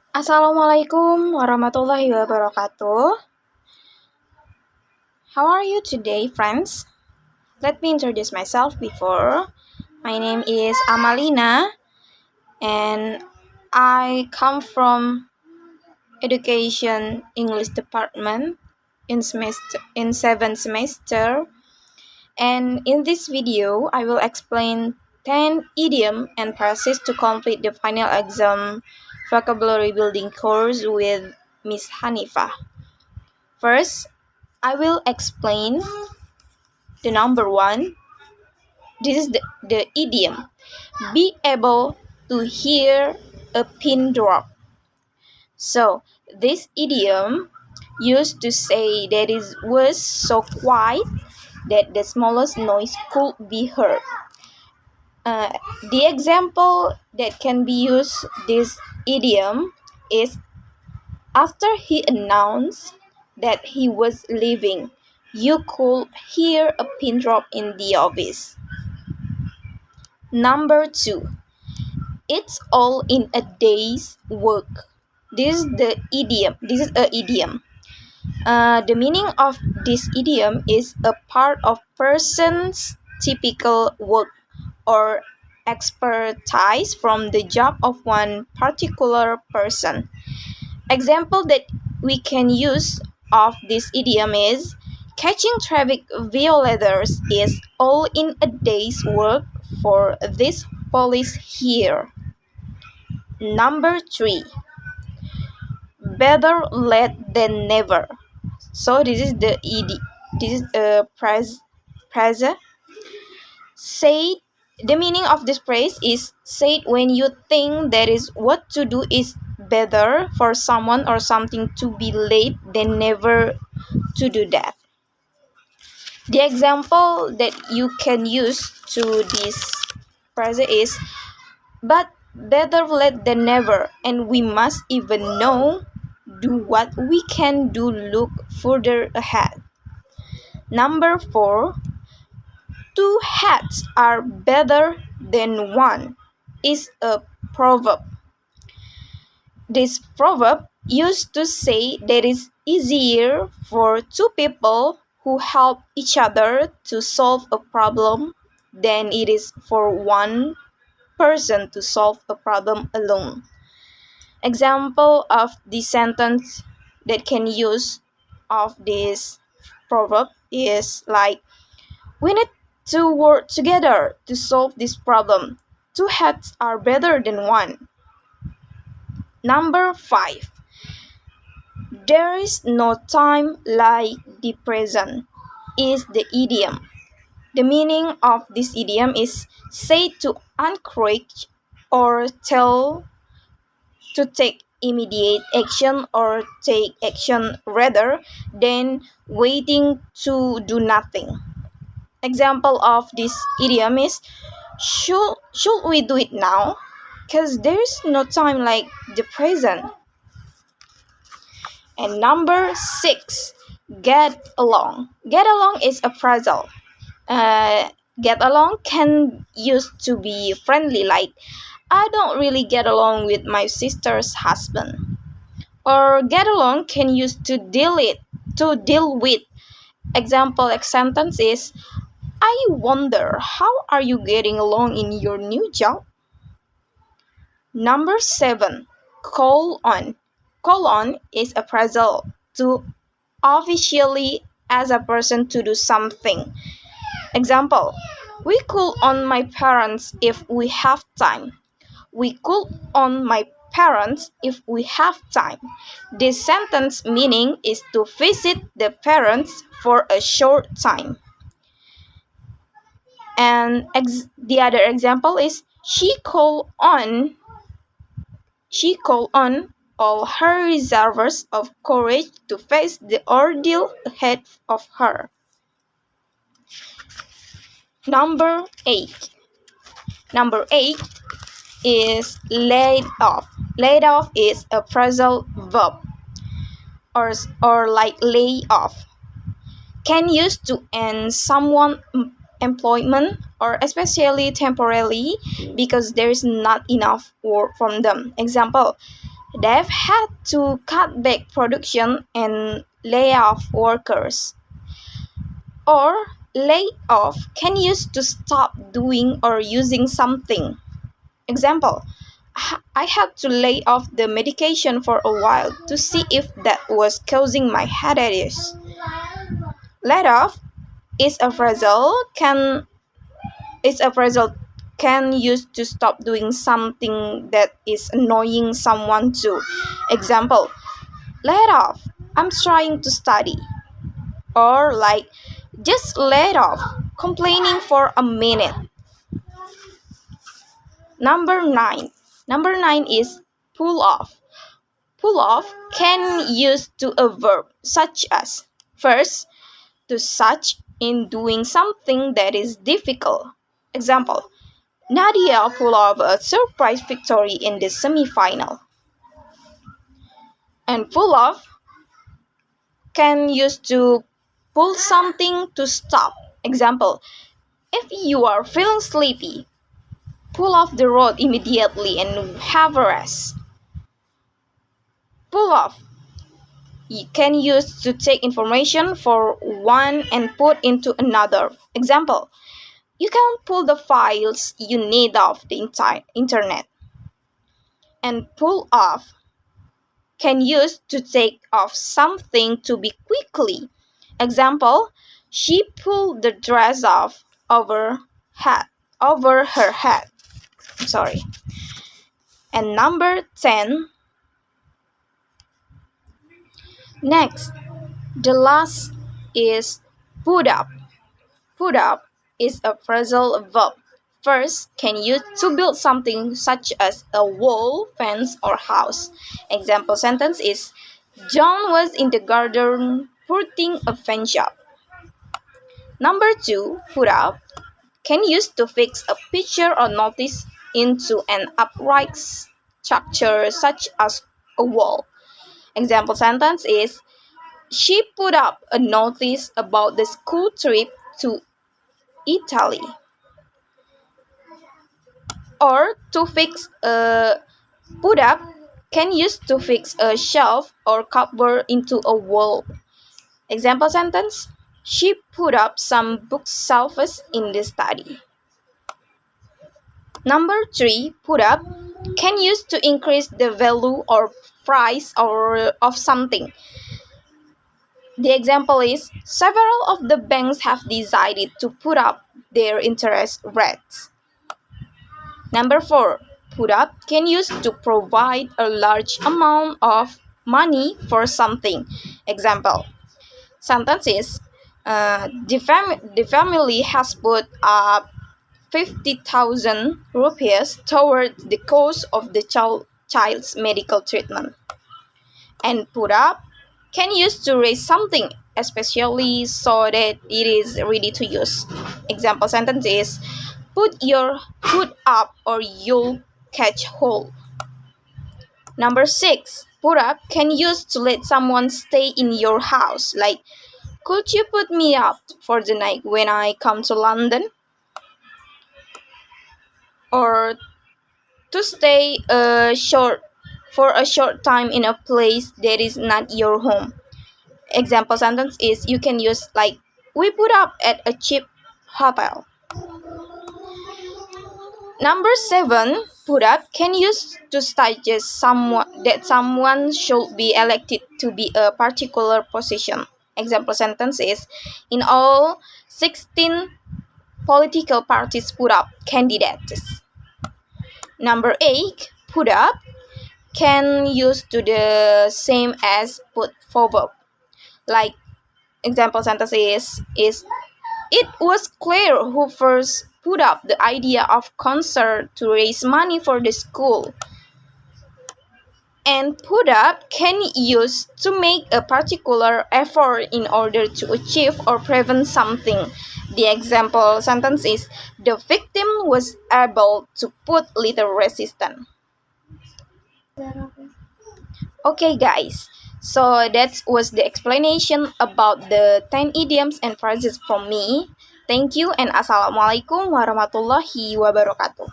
Assalamualaikum warahmatullahi wabarakatuh. How are you today, friends? Let me introduce myself before. My name is Amalina and I come from Education English Department in 7th semester. And in this video, I will explain 10 idiom and phrases to complete the final exam vocabulary building course with Miss Hanifa. First, I will explain the number one. This is the idiom. Be able to hear a pin drop. So, this idiom used to say that it was so quiet that the smallest noise could be heard. The example that can be used this idiom is after he announced that he was leaving, you could hear a pin drop in the office. Number two, it's all in a day's work. This is the idiom. This is a idiom. The meaning of this idiom is a part of person's typical work or expertise from the job of one particular person. Example that we can use of this idiom is catching traffic violators is all in a day's work for this police here. Number three, better late than never. So this is the this is a phrase. Say the meaning of this phrase is said when you think that is what to do is better for someone or something to be late than never to do that. The example that you can use to this phrase is but better late than never, and we must even know do what we can do look further ahead. Number four, two heads are better than one is a proverb. This proverb used to say that it's easier for two people who help each other to solve a problem than it is for one person to solve a problem alone. Example of the sentence that can use of this proverb is like, we need to work together to solve this problem. Two heads are better than one. Number five, there is no time like the present is the idiom. The meaning of this idiom is say to encourage or tell to take immediate action or take action rather than waiting to do nothing. Example of this idiom is should we do it now? Because there's no time like the present. And number six, get along. Get along is a phrasal. Get along can used to be friendly, like I don't really get along with my sister's husband. Or get along can use to deal with. Example sentence is I wonder how are you getting along in your new job? Number seven, call on. Call on is a phrasal to officially ask a person to do something. Example, we call on my parents if we have time. We call on my parents if we have time. This sentence meaning is to visit the parents for a short time. And the other example is she called on all her reserves of courage to face the ordeal ahead of her. Number 8. Number 8 is laid off. Laid off is a phrasal verb or like lay off. Can use to end someone employment or especially temporarily because there is not enough work from them. Example, They've had to cut back production and lay off workers. Or lay off can use to stop doing or using something. Example, I had to lay off the medication for a while to see if that was causing my headaches. Let off is a phrasal can use to stop doing something that is annoying someone too. Example, let off. I'm trying to study. Or like, just let off. Complaining for a minute. Number 9. Number 9 is pull off. Pull off can use to a verb such as first, to such in doing something that is difficult. Example, Nadia pulled off a surprise victory in the semifinal. And pull off can use to pull something to stop. Example, if you are feeling sleepy, pull off the road immediately and have a rest. Pull off you can use to take information for one and put into another. Example, you can pull the files you need off the internet. And pull off can use to take off something to be quickly. Example, she pulled the dress off over her head. Sorry. And number 10. Next, the last is put up. Put up is a phrasal verb. First, can use to build something such as a wall, fence, or house. Example sentence is John was in the garden putting a fence up. Number 2, put up, can use to fix a picture or notice into an upright structure such as a wall. Example sentence is she put up a notice about the school trip to Italy. Or to fix a put up can use to fix a shelf or cupboard into a wall. Example sentence, she put up some bookshelves in the study. Number 3, put up can use to increase the value or price of something. The example is several of the banks have decided to put up their interest rates. Number 4, put up can use to provide a large amount of money for something. Example, sentence is the family has put up 50,000 rupees towards the cost of the child's medical treatment. And put up can use to raise something, especially so that it is ready to use. Example sentence is put your hood up or you'll catch hold. Number 6, put up can use to let someone stay in your house. Like, could you put me up for the night when I come to London? Or to stay for a short time in a place that is not your home. Example sentence is you can use like we put up at a cheap hotel. Number 7, put up can use to suggest someone should be elected to be a particular position. Example sentence is in all 16 political parties put up candidates. Number 8, put up can use to the same as put forward. Like example sentence is it was clear who first put up the idea of concert to raise money for the school. And put up can use to make a particular effort in order to achieve or prevent something. The example sentence is the victim was able to put little resistance. Okay guys, so that was the explanation about the 10 idioms and phrases from me. Thank you and assalamualaikum warahmatullahi wabarakatuh.